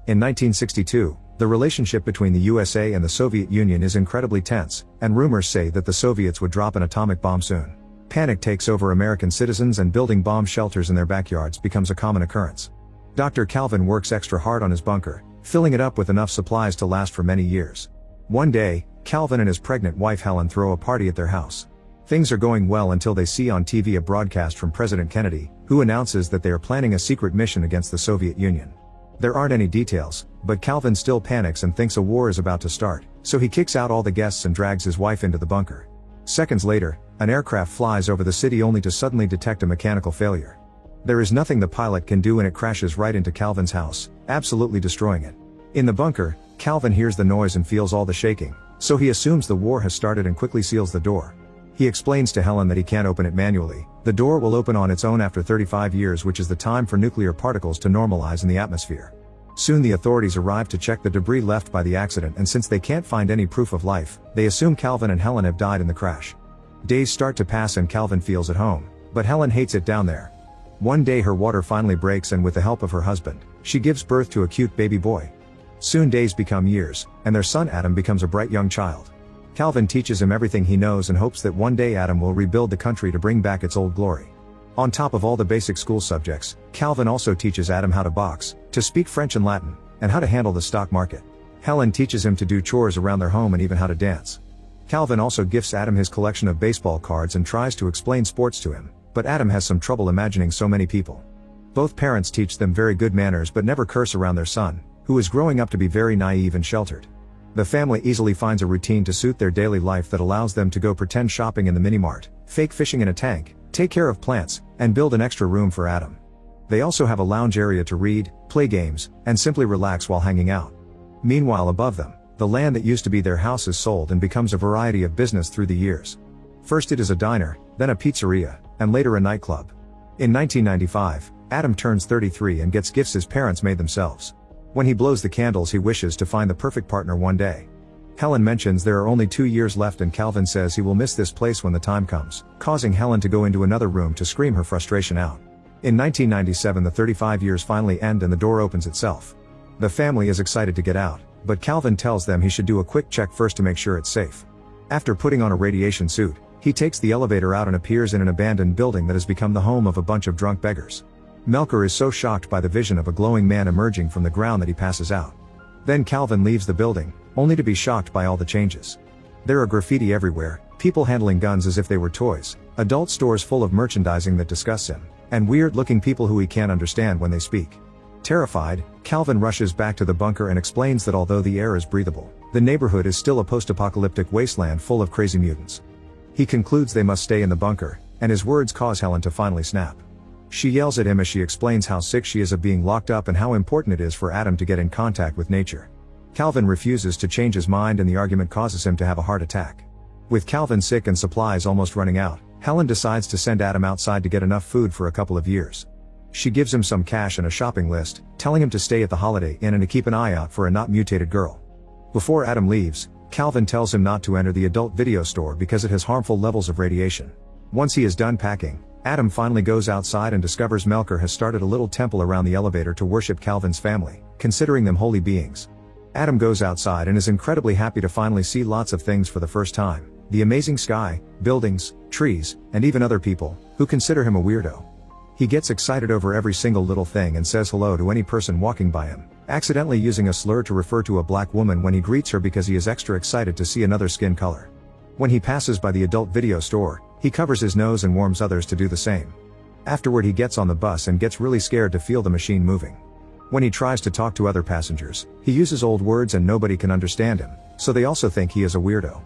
In 1962, the relationship between the USA and the Soviet Union is incredibly tense, and rumors say that the Soviets would drop an atomic bomb soon. Panic takes over American citizens and building bomb shelters in their backyards becomes a common occurrence. Dr. Calvin works extra hard on his bunker, filling it up with enough supplies to last for many years. One day, Calvin and his pregnant wife Helen throw a party at their house. Things are going well until they see on TV a broadcast from President Kennedy, who announces that they are planning a secret mission against the Soviet Union. There aren't any details, but Calvin still panics and thinks a war is about to start, so he kicks out all the guests and drags his wife into the bunker. Seconds later, an aircraft flies over the city only to suddenly detect a mechanical failure. There is nothing the pilot can do and it crashes right into Calvin's house, absolutely destroying it. In the bunker, Calvin hears the noise and feels all the shaking, so he assumes the war has started and quickly seals the door. He explains to Helen that he can't open it manually. The door will open on its own after 35 years, which is the time for nuclear particles to normalize in the atmosphere. Soon the authorities arrive to check the debris left by the accident, and since they can't find any proof of life, they assume Calvin and Helen have died in the crash. Days start to pass and Calvin feels at home, but Helen hates it down there. One day her water finally breaks and with the help of her husband, she gives birth to a cute baby boy. Soon days become years, and their son Adam becomes a bright young child. Calvin teaches him everything he knows and hopes that one day Adam will rebuild the country to bring back its old glory. On top of all the basic school subjects, Calvin also teaches Adam how to box, to speak French and Latin, and how to handle the stock market. Helen teaches him to do chores around their home and even how to dance. Calvin also gifts Adam his collection of baseball cards and tries to explain sports to him, but Adam has some trouble imagining so many people. Both parents teach them very good manners but never curse around their son, who is growing up to be very naive and sheltered. The family easily finds a routine to suit their daily life that allows them to go pretend shopping in the mini-mart, fake fishing in a tank, take care of plants, and build an extra room for Adam. They also have a lounge area to read, play games, and simply relax while hanging out. Meanwhile, above them, the land that used to be their house is sold and becomes a variety of business through the years. First it is a diner, then a pizzeria, and later a nightclub. In 1995, Adam turns 33 and gets gifts his parents made themselves. When he blows the candles, he wishes to find the perfect partner one day. Helen mentions there are only 2 years left and Calvin says he will miss this place when the time comes, causing Helen to go into another room to scream her frustration out. In 1997 the 35 years finally end and the door opens itself. The family is excited to get out, but Calvin tells them he should do a quick check first to make sure it's safe. After putting on a radiation suit, he takes the elevator out and appears in an abandoned building that has become the home of a bunch of drunk beggars. Melker is so shocked by the vision of a glowing man emerging from the ground that he passes out. Then Calvin leaves the building, only to be shocked by all the changes. There are graffiti everywhere, people handling guns as if they were toys, adult stores full of merchandising that disgusts him, and weird-looking people who he can't understand when they speak. Terrified, Calvin rushes back to the bunker and explains that although the air is breathable, the neighborhood is still a post-apocalyptic wasteland full of crazy mutants. He concludes they must stay in the bunker, and his words cause Helen to finally snap. She yells at him as she explains how sick she is of being locked up and how important it is for Adam to get in contact with nature. Calvin refuses to change his mind and the argument causes him to have a heart attack. With Calvin sick and supplies almost running out, Helen decides to send Adam outside to get enough food for a couple of years. She gives him some cash and a shopping list, telling him to stay at the Holiday Inn and to keep an eye out for a not mutated girl. Before Adam leaves, Calvin tells him not to enter the adult video store because it has harmful levels of radiation. Once he is done packing, Adam finally goes outside and discovers Melker has started a little temple around the elevator to worship Calvin's family, considering them holy beings. Adam goes outside and is incredibly happy to finally see lots of things for the first time, the amazing sky, buildings, trees, and even other people, who consider him a weirdo. He gets excited over every single little thing and says hello to any person walking by him, accidentally using a slur to refer to a black woman when he greets her because he is extra excited to see another skin color. When he passes by the adult video store, he covers his nose and warns others to do the same. Afterward he gets on the bus and gets really scared to feel the machine moving. When he tries to talk to other passengers, he uses old words and nobody can understand him, so they also think he is a weirdo.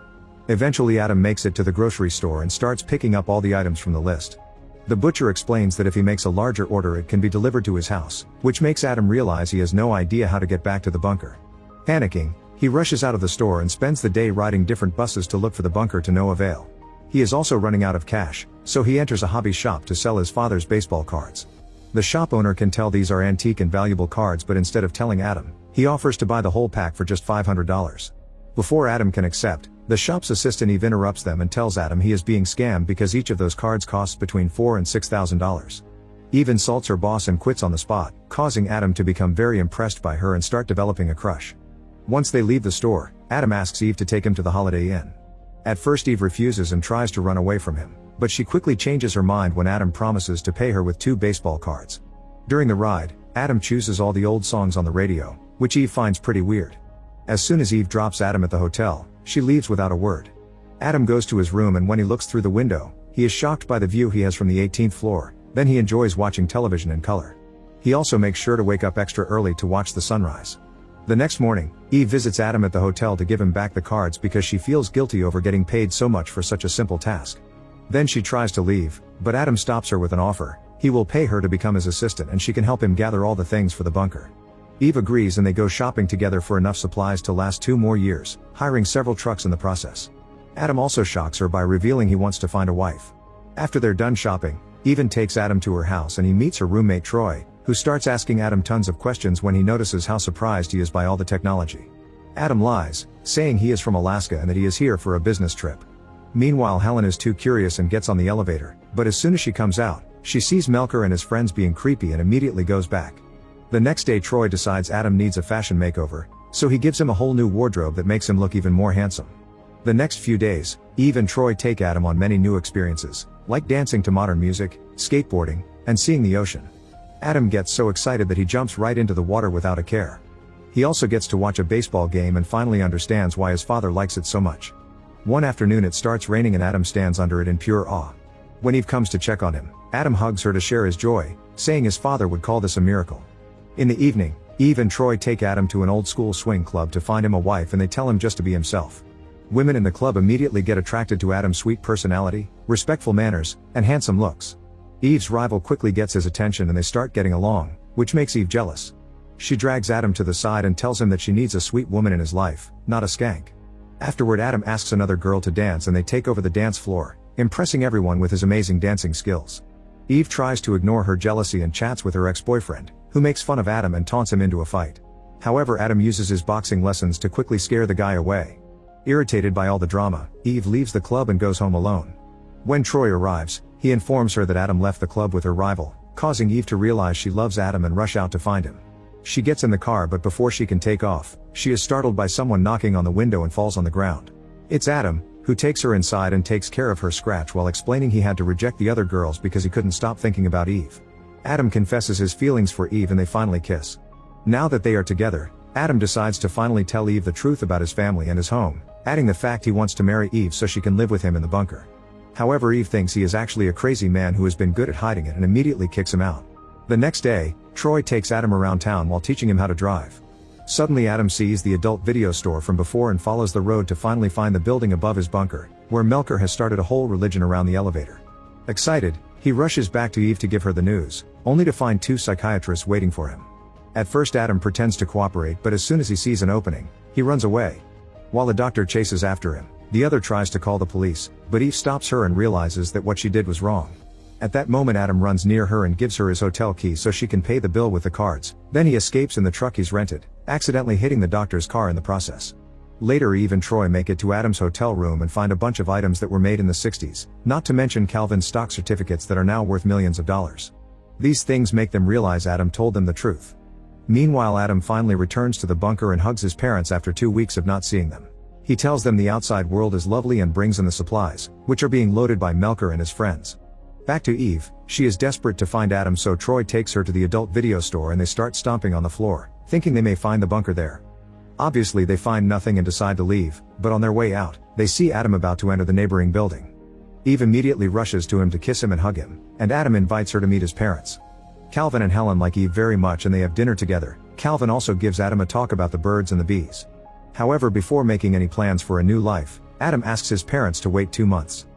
Eventually Adam makes it to the grocery store and starts picking up all the items from the list. The butcher explains that if he makes a larger order it can be delivered to his house, which makes Adam realize he has no idea how to get back to the bunker. Panicking, he rushes out of the store and spends the day riding different buses to look for the bunker to no avail. He is also running out of cash, so he enters a hobby shop to sell his father's baseball cards. The shop owner can tell these are antique and valuable cards, but instead of telling Adam, he offers to buy the whole pack for just $500. Before Adam can accept, the shop's assistant Eve interrupts them and tells Adam he is being scammed because each of those cards costs between $4,000 and $6,000. Eve insults her boss and quits on the spot, causing Adam to become very impressed by her and start developing a crush. Once they leave the store, Adam asks Eve to take him to the Holiday Inn. At first Eve refuses and tries to run away from him, but she quickly changes her mind when Adam promises to pay her with 2 baseball cards. During the ride, Adam chooses all the old songs on the radio, which Eve finds pretty weird. As soon as Eve drops Adam at the hotel, she leaves without a word. Adam goes to his room, and when he looks through the window, he is shocked by the view he has from the 18th floor, then he enjoys watching television in color. He also makes sure to wake up extra early to watch the sunrise. The next morning, Eve visits Adam at the hotel to give him back the cards because she feels guilty over getting paid so much for such a simple task. Then she tries to leave, but Adam stops her with an offer. He will pay her to become his assistant and she can help him gather all the things for the bunker. Eve agrees and they go shopping together for enough supplies to last 2 more years, hiring several trucks in the process. Adam also shocks her by revealing he wants to find a wife. After they're done shopping, Eve takes Adam to her house and he meets her roommate Troy, who starts asking Adam tons of questions when he notices how surprised he is by all the technology. Adam lies, saying he is from Alaska and that he is here for a business trip. Meanwhile, Helen is too curious and gets on the elevator, but as soon as she comes out, she sees Melker and his friends being creepy and immediately goes back. The next day Troy decides Adam needs a fashion makeover, so he gives him a whole new wardrobe that makes him look even more handsome. The next few days, Eve and Troy take Adam on many new experiences, like dancing to modern music, skateboarding, and seeing the ocean. Adam gets so excited that he jumps right into the water without a care. He also gets to watch a baseball game and finally understands why his father likes it so much. One afternoon it starts raining and Adam stands under it in pure awe. When Eve comes to check on him, Adam hugs her to share his joy, saying his father would call this a miracle. In the evening, Eve and Troy take Adam to an old school swing club to find him a wife and they tell him just to be himself. Women in the club immediately get attracted to Adam's sweet personality, respectful manners, and handsome looks. Eve's rival quickly gets his attention and they start getting along, which makes Eve jealous. She drags Adam to the side and tells him that she needs a sweet woman in his life, not a skank. Afterward Adam asks another girl to dance and they take over the dance floor, impressing everyone with his amazing dancing skills. Eve tries to ignore her jealousy and chats with her ex-boyfriend, who makes fun of Adam and taunts him into a fight. However, Adam uses his boxing lessons to quickly scare the guy away. Irritated by all the drama, Eve leaves the club and goes home alone. When Troy arrives, he informs her that Adam left the club with her rival, causing Eve to realize she loves Adam and rush out to find him. She gets in the car, but before she can take off, she is startled by someone knocking on the window and falls on the ground. It's Adam, who takes her inside and takes care of her scratch while explaining he had to reject the other girls because he couldn't stop thinking about Eve. Adam confesses his feelings for Eve and they finally kiss. Now that they are together, Adam decides to finally tell Eve the truth about his family and his home, adding the fact he wants to marry Eve so she can live with him in the bunker. However, Eve thinks he is actually a crazy man who has been good at hiding it and immediately kicks him out. The next day, Troy takes Adam around town while teaching him how to drive. Suddenly Adam sees the adult video store from before and follows the road to finally find the building above his bunker, where Melker has started a whole religion around the elevator. Excited, he rushes back to Eve to give her the news, only to find 2 psychiatrists waiting for him. At first Adam pretends to cooperate, but as soon as he sees an opening, he runs away. While the doctor chases after him, the other tries to call the police, but Eve stops her and realizes that what she did was wrong. At that moment Adam runs near her and gives her his hotel key so she can pay the bill with the cards, then he escapes in the truck he's rented, accidentally hitting the doctor's car in the process. Later Eve and Troy make it to Adam's hotel room and find a bunch of items that were made in the 60s, not to mention Calvin's stock certificates that are now worth millions of dollars. These things make them realize Adam told them the truth. Meanwhile Adam finally returns to the bunker and hugs his parents after 2 weeks of not seeing them. He tells them the outside world is lovely and brings in the supplies, which are being loaded by Melker and his friends. Back to Eve, she is desperate to find Adam, so Troy takes her to the adult video store and they start stomping on the floor, thinking they may find the bunker there. Obviously they find nothing and decide to leave, but on their way out, they see Adam about to enter the neighboring building. Eve immediately rushes to him to kiss him and hug him, and Adam invites her to meet his parents. Calvin and Helen like Eve very much and they have dinner together. Calvin also gives Adam a talk about the birds and the bees. However, before making any plans for a new life, Adam asks his parents to wait 2 months.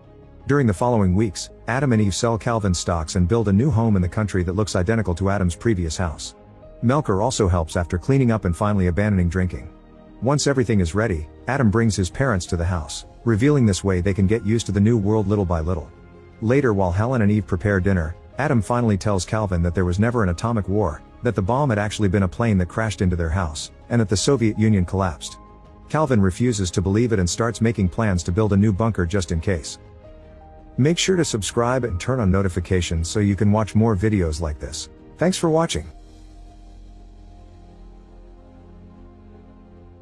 During the following weeks, Adam and Eve sell Calvin's stocks and build a new home in the country that looks identical to Adam's previous house. Melker also helps after cleaning up and finally abandoning drinking. Once everything is ready, Adam brings his parents to the house, revealing this way they can get used to the new world little by little. Later, while Helen and Eve prepare dinner, Adam finally tells Calvin that there was never an atomic war, that the bomb had actually been a plane that crashed into their house, and that the Soviet Union collapsed. Calvin refuses to believe it and starts making plans to build a new bunker just in case. Make sure to subscribe and turn on notifications so you can watch more videos like this. Thanks for watching.